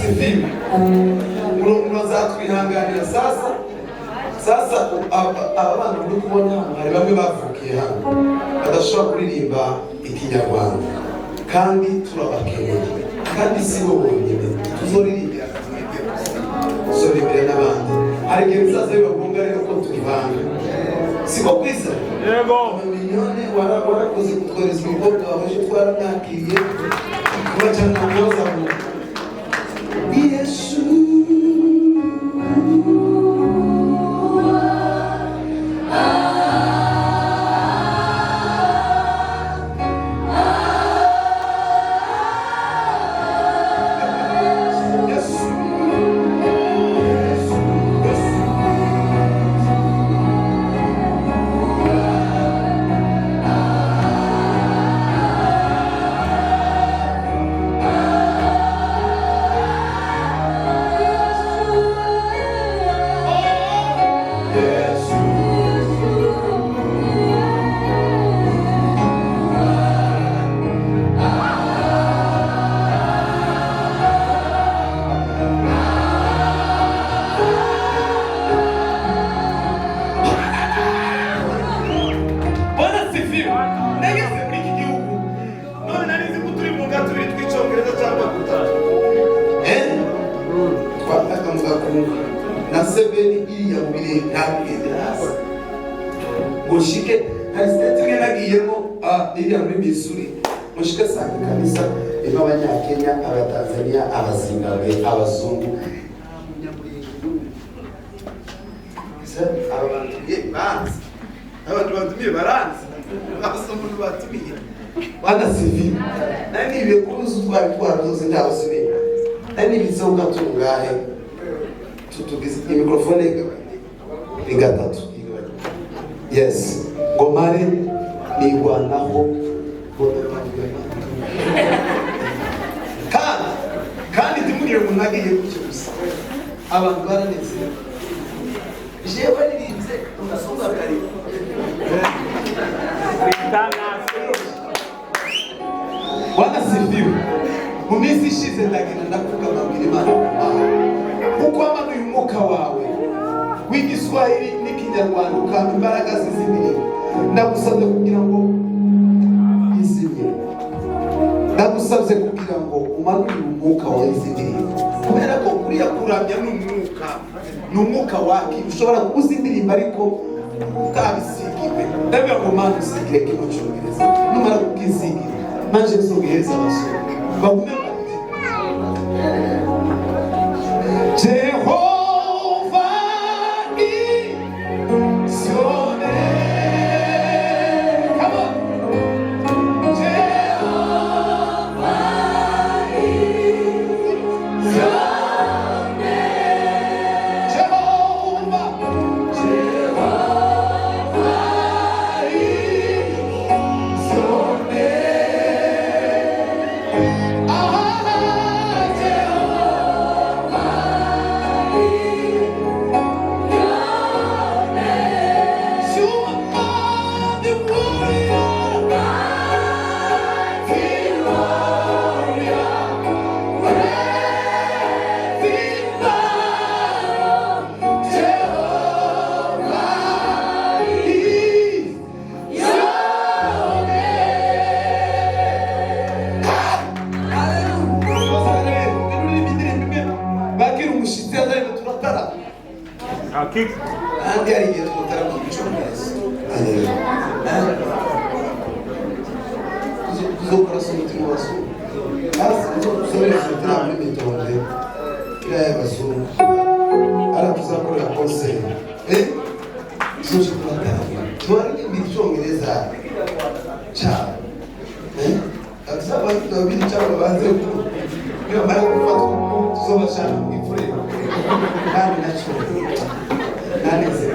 asifiwe. Mnazatwihanganira sasa abana muri kubona hano hari bamwe bavukiye hano badashobora kuririmba ikinyarwanda kandi turabakeneye kandi si bo bonyine tuzoririmbira tuzoririmbira n'abandi hari igihe bizaza biba ngombwa rero ko tubivanga siko kwiza yego miliyoni warakoze kutwereza umukobwa wawe ejo twaramwakiriye kubacana umuhoza mu Yesu Goshike hasitete nagiyemo iriya muri Missouri mushike sanga kanisa y'abanyakenya abatanzania abazimbabwe abazungu abantu batumiye baranze abasomunu batumiye badasiviye nani ibe kuruzu twarazoze ndabusubira nani bizoga tungahe tutugize mikrofone ni gatatu. Yes, ngomare ni Rwandaho kandi timugire munagiye kucyusa abantu baraneze je baririnze unasonga kari Bwana sifiwe. Mu minsi ishize ndagenda ndakuvuga amabwire Imana uko amanuye umwuka wawe w'igiswahili n'ikinyarwanda ukamba imbaraga z'izindi ndagusabye kugira ngo izimye ndagusabye kugira ngo umanure umwuka wa izindi kubera ko kuriya kuramya n'umwuka waki ushobora kubuza indirimbo ariko utabisigirwe ndabiga ngo Mana usigire kino cyongereza numara kukisigire nanje nzogiheza abasore bagume Andi ari igihe twotara mu cyongereza kuzokora umutima w'abazungu tuzoreza umutima muri mitonde iriya y'abazungu ara tuzakorera konseri tuzoje kubatara tubaririmbira icyongereza cyane tuzababiri cyangwa babanze nibamara gufatwa tuzobashaka mu ifuriro kandi nacyo naneze